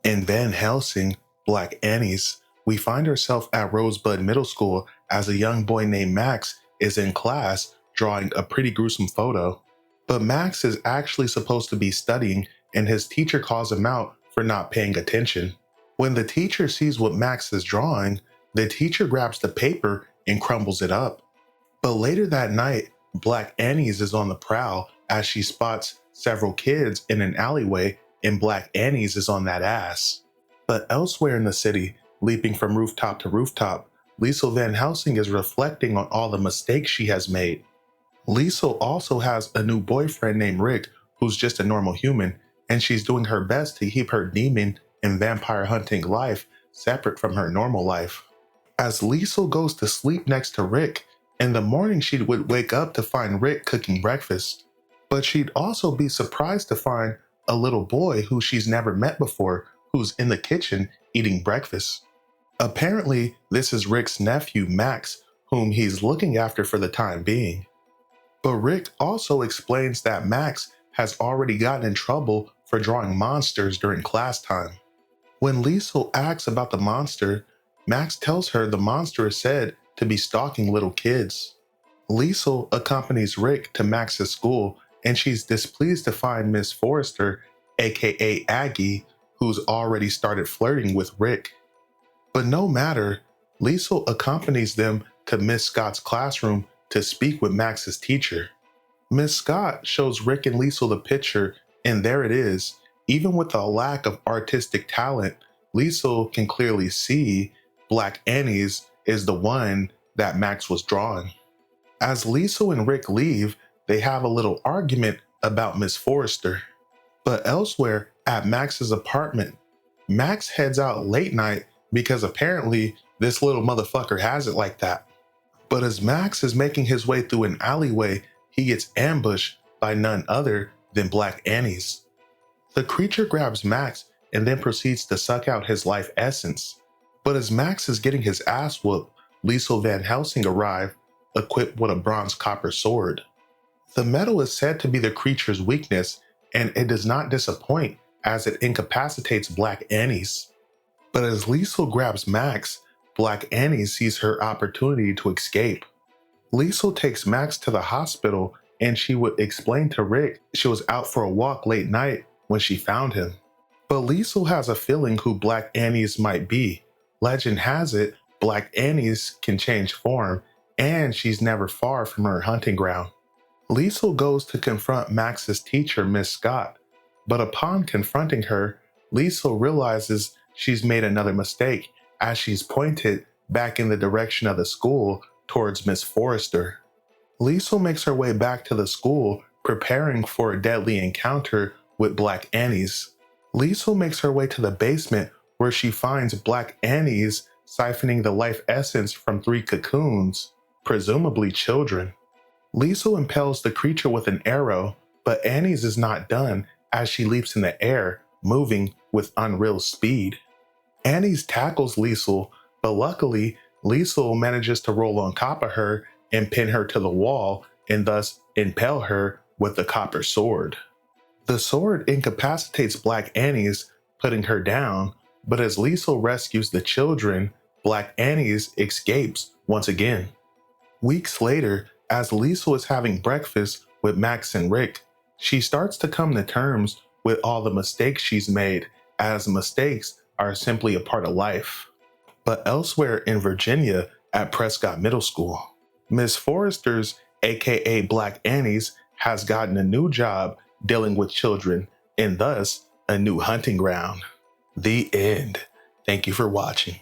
In Van Helsing, Black Annie's, we find ourselves at Rosebud Middle School as a young boy named Max is in class drawing a pretty gruesome photo. But Max is actually supposed to be studying, and his teacher calls him out for not paying attention. When the teacher sees what Max is drawing, the teacher grabs the paper and crumbles it up. But later that night, Black Annie's is on the prowl as she spots several kids in an alleyway, and Black Annie's is on that ass. But elsewhere in the city, leaping from rooftop to rooftop, Liesel Van Helsing is reflecting on all the mistakes she has made. Liesel also has a new boyfriend named Rick, who's just a normal human, and she's doing her best to keep her demon and vampire hunting life separate from her normal life. As Liesel goes to sleep next to Rick, in the morning she would wake up to find Rick cooking breakfast. But she'd also be surprised to find a little boy who she's never met before who's in the kitchen eating breakfast. Apparently, this is Rick's nephew, Max, whom he's looking after for the time being. But Rick also explains that Max has already gotten in trouble for drawing monsters during class time. When Liesel asks about the monster, Max tells her the monster is said to be stalking little kids. Liesel accompanies Rick to Max's school, and she's displeased to find Miss Forrester, aka Aggie, who's already started flirting with Rick. But no matter, Liesel accompanies them to Miss Scott's classroom to speak with Max's teacher. Miss Scott shows Rick and Liesel the picture, and there it is. Even with a lack of artistic talent, Liesel can clearly see Black Annie's is the one that Max was drawing. As Liesel and Rick leave, they have a little argument about Miss Forrester. But elsewhere at Max's apartment, Max heads out late night because apparently this little motherfucker has it like that. But as Max is making his way through an alleyway, he gets ambushed by none other than Black Annie's. The creature grabs Max and then proceeds to suck out his life essence. But as Max is getting his ass whooped, Liesel Van Helsing arrives, equipped with a bronze copper sword. The metal is said to be the creature's weakness, and it does not disappoint as it incapacitates Black Annie's. But as Liesel grabs Max, Black Annie sees her opportunity to escape. Liesel takes Max to the hospital, and she would explain to Rick she was out for a walk late night when she found him. But Liesel has a feeling who Black Annie's might be. Legend has it, Black Annie's can change form, and she's never far from her hunting ground. Liesel goes to confront Max's teacher, Miss Scott, but upon confronting her, Liesel realizes she's made another mistake as she's pointed back in the direction of the school towards Miss Forrester. Liesel makes her way back to the school, preparing for a deadly encounter with Black Annie's. Liesel makes her way to the basement where she finds Black Annie's siphoning the life essence from 3 cocoons, presumably children. Liesel impales the creature with an arrow, but Annie's is not done as she leaps in the air, moving with unreal speed. Annie's tackles Liesel, but luckily, Liesel manages to roll on top of her and pin her to the wall, and thus impale her with the copper sword. The sword incapacitates Black Annie's, putting her down, but as Liesel rescues the children, Black Annie's escapes once again. Weeks later, as Liesel is having breakfast with Max and Rick, she starts to come to terms with all the mistakes she's made, as mistakes are simply a part of life. But elsewhere in Virginia at Prescott Middle School, Miss Forrester's, aka Black Annie's, has gotten a new job dealing with children, and thus a new hunting ground. The end. Thank you for watching.